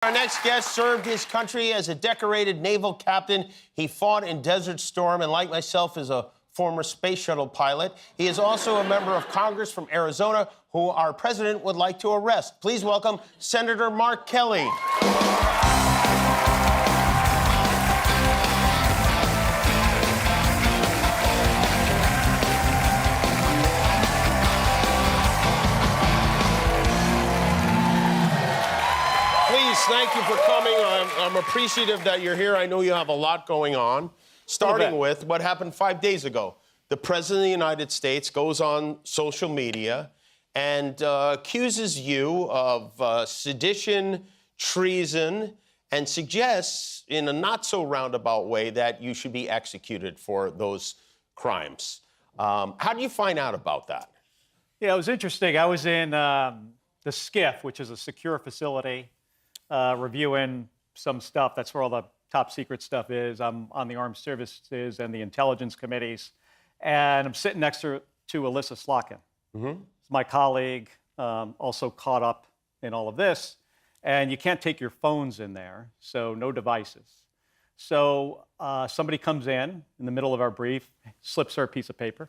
Our next guest served his country as a decorated naval captain. He fought in Desert Storm and, like myself, is a former space shuttle pilot. He is also a member of Congress from Arizona who our president would like to arrest. Please welcome Senator Mark Kelly. Thank you for coming. I'm appreciative that you're here. I know you have a lot going on, starting with what happened 5 days ago. The President of the United States goes on social media and accuses you of sedition, treason, and suggests in a not-so-roundabout way that you should be executed for those crimes. How do you find out about that? Yeah, it was interesting. I was in the SCIF, which is a secure facility, reviewing some stuff. That's where all the top secret stuff is. I'm on the Armed Services and the Intelligence Committees. And I'm sitting next to Alyssa Slotkin. It's my colleague, also caught up in all of this. And you can't take your phones in there, so no devices. So somebody comes in the middle of our brief, slips her a piece of paper.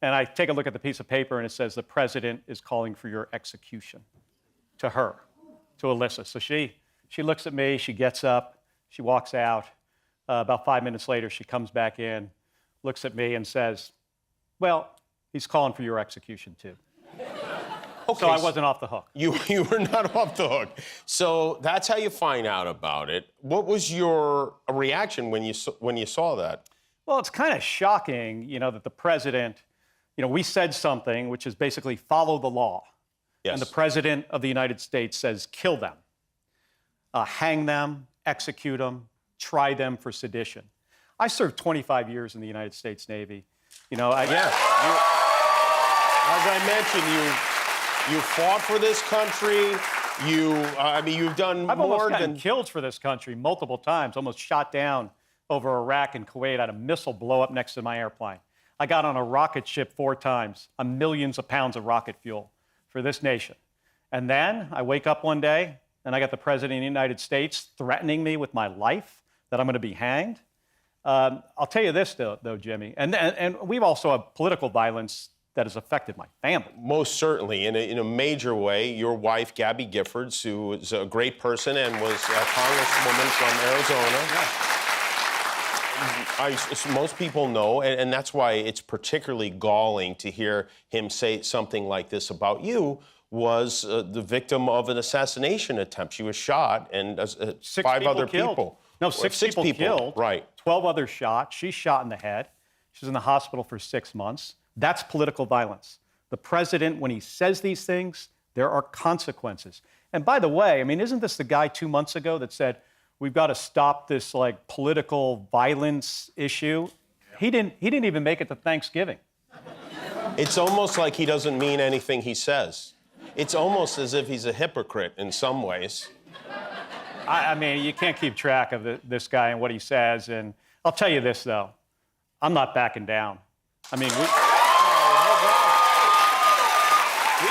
And I take a look at the piece of paper, and it says, "The president is calling for your execution," to her. To Alyssa. So she looks at me, she gets up, she walks out. About 5 minutes later, she comes back in, looks at me and says, "Well, he's calling for your execution too." Okay, so I wasn't off the hook. You were not off the hook. So that's how you find out about it. What was your reaction when you saw that? Well, it's kind of shocking, that the president, we said something which is basically follow the law. Yes. And the President of the United States says, kill them, hang them, execute them, try them for sedition. I served 25 years in the United States Navy. As I mentioned, you fought for this country. You've done I've more almost than... gotten killed for this country multiple times, almost shot down over Iraq and Kuwait. I had a missile blow up next to my airplane. I got on a rocket ship 4 times, on millions of pounds of rocket fuel for this nation. And then I wake up one day and I got the President of the United States threatening me with my life, that I'm going to be hanged. I'll tell you this, though, Jimmy, and we've also had political violence that has affected my family. Most certainly, in a major way. Your wife, Gabby Giffords, who is a great person and was a congresswoman from Arizona. Yeah. Most people know, and that's why it's particularly galling to hear him say something like this about you, was the victim of an assassination attempt. She was shot, and 5 other people. No, 6 people killed. Right. 12 others shot. She's shot in the head. She's in the hospital for 6 months. That's political violence. The president, when he says these things, there are consequences. And by the way, isn't this the guy 2 months ago that said, we've got to stop this political violence issue? He didn't even make it to Thanksgiving. It's almost like he doesn't mean anything he says. It's almost as if he's a hypocrite in some ways. You can't keep track of this guy and what he says. And I'll tell you this, though. I'm not backing down. We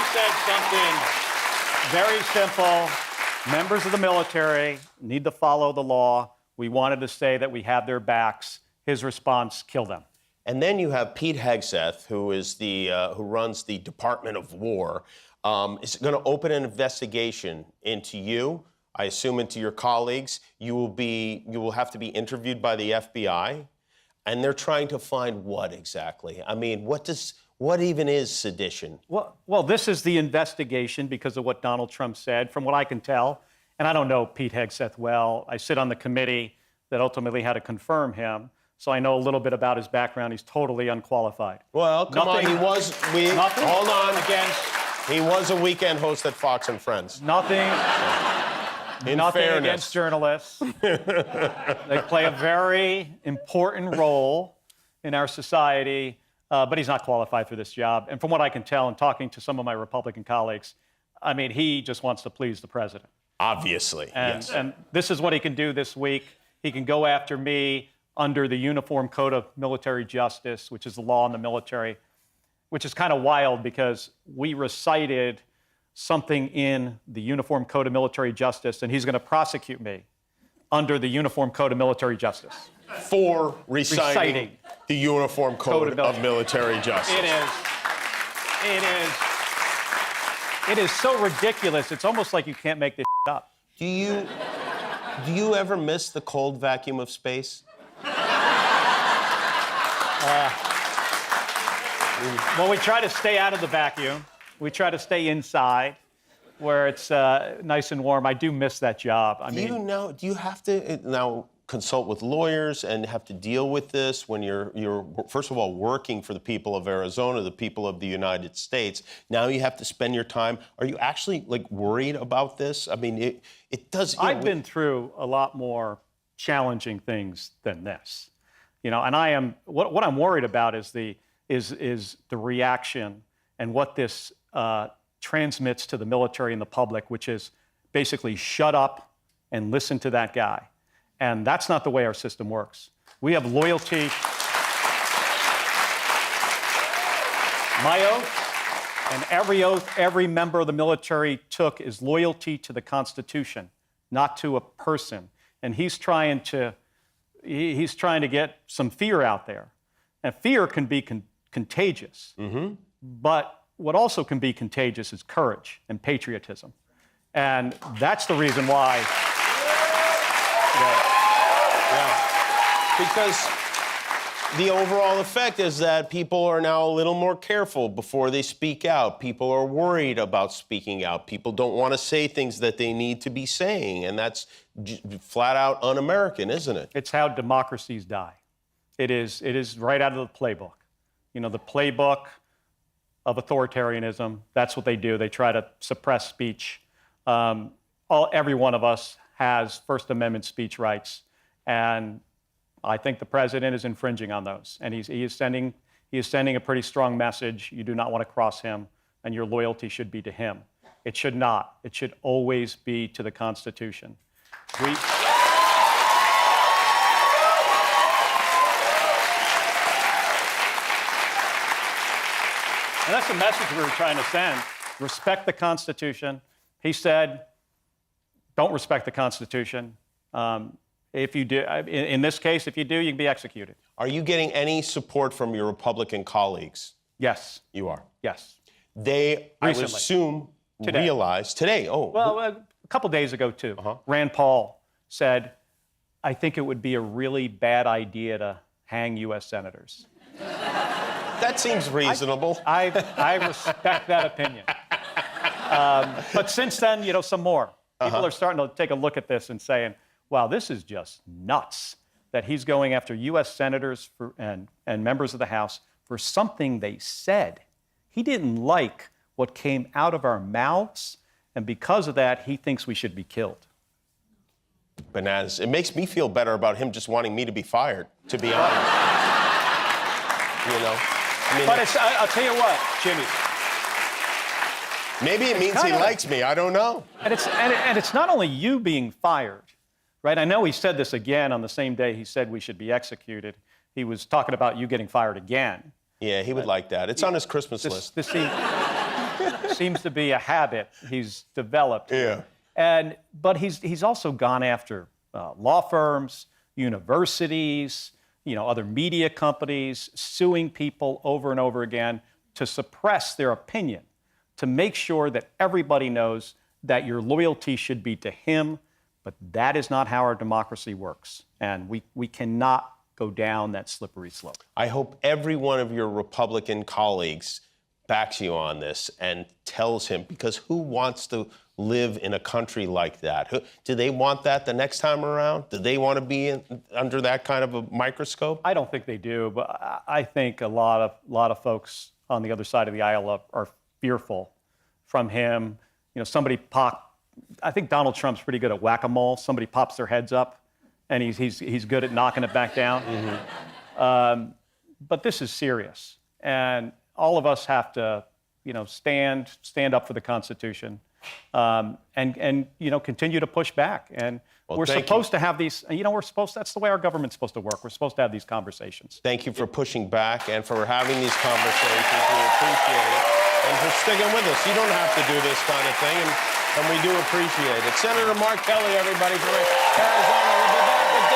said something very simple. Members of the military need to follow the law. We wanted to say that we have their backs. His response, kill them. And then you have Pete Hegseth, who is who runs the Department of War, is going to open an investigation into you. I assume into your colleagues. You will have to be interviewed by the FBI, and they're trying to find what exactly? What even is sedition? Well, this is the investigation because of what Donald Trump said, from what I can tell. And I don't know Pete Hegseth well. I sit on the committee that ultimately had to confirm him. So I know a little bit about his background. He's totally unqualified. Well, come on, hold on. He was a weekend host at Fox and Friends. Nothing against journalists. They play a very important role in our society. But he's not qualified for this job. And from what I can tell in talking to some of my Republican colleagues, he just wants to please the president. Obviously, yes. And this is what he can do this week. He can go after me under the Uniform Code of Military Justice, which is the law in the military, which is kind of wild because we recited something in the Uniform Code of Military Justice, and he's going to prosecute me under the Uniform Code of Military Justice. For reciting the Uniform Code of Military Justice. It is so ridiculous. It's almost like you can't make this up. Do you ever miss the cold vacuum of space? Well, we try to stay out of the vacuum. We try to stay inside where it's nice and warm. I do miss that job. Do you have to now consult with lawyers and have to deal with this when you're first of all working for the people of Arizona, the people of the United States? Now you have to spend your time. Are you actually worried about this? I mean, it does. I've been through a lot more challenging things than this, and I am. What I'm worried about is the reaction and what this transmits to the military and the public, which is basically shut up and listen to that guy. And that's not the way our system works. We have loyalty. My oath and every oath every member of the military took is loyalty to the Constitution, not to a person. And he's trying to get some fear out there. And fear can be contagious. Mm-hmm. But what also can be contagious is courage and patriotism. And that's the reason why. Because the overall effect is that people are now a little more careful before they speak out. People are worried about speaking out. People don't want to say things that they need to be saying. And that's flat out un-American, isn't it? It's how democracies die. It is right out of the playbook. The playbook of authoritarianism, that's what they do. They try to suppress speech. Every one of us has First Amendment speech rights. And I think the president is infringing on those. And he is sending a pretty strong message. You do not want to cross him, and your loyalty should be to him. It should not. It should always be to the Constitution. And that's the message we were trying to send. Respect the Constitution. He said, don't respect the Constitution. If you do, in this case, if you do, you can be executed. Are you getting any support from your Republican colleagues? Yes. You are? Yes. They, I would assume, realized today. Oh. Well, a couple days ago, too. Rand Paul said, I think it would be a really bad idea to hang U.S. senators. That seems reasonable. I respect that opinion. But since then, some more. People are starting to take a look at this and saying, wow, this is just nuts that he's going after U.S. senators and members of the House for something they said. He didn't like what came out of our mouths, and because of that, he thinks we should be killed. Bananas. It makes me feel better about him just wanting me to be fired, to be honest. But I'll tell you what, Jimmy. Maybe it means he likes me. I don't know. And it's not only you being fired. Right? I know he said this again on the same day he said we should be executed. He was talking about you getting fired again. Yeah, he would like that. It's on his Christmas list. This seems to be a habit he's developed. Yeah. But he's also gone after law firms, universities, other media companies, suing people over and over again to suppress their opinion, to make sure that everybody knows that your loyalty should be to him. But that is not how our democracy works. And we cannot go down that slippery slope. I hope every one of your Republican colleagues backs you on this and tells him, because who wants to live in a country like that? Do they want that the next time around? Do they want to be under that kind of a microscope? I don't think they do, but I think a lot of folks on the other side of the aisle are fearful from him. I think Donald Trump's pretty good at whack-a-mole. Somebody pops their heads up, and he's good at knocking it back down. Mm-hmm. But this is serious, and all of us have to, stand up for the Constitution, and continue to push back. And we're supposed to have these. That's the way our government's supposed to work. We're supposed to have these conversations. Thank you for pushing back and for having these conversations. We appreciate it. and for sticking with us. You don't have to do this kind of thing, and we do appreciate it. Senator Mark Kelly, everybody, from Arizona. We'll be back with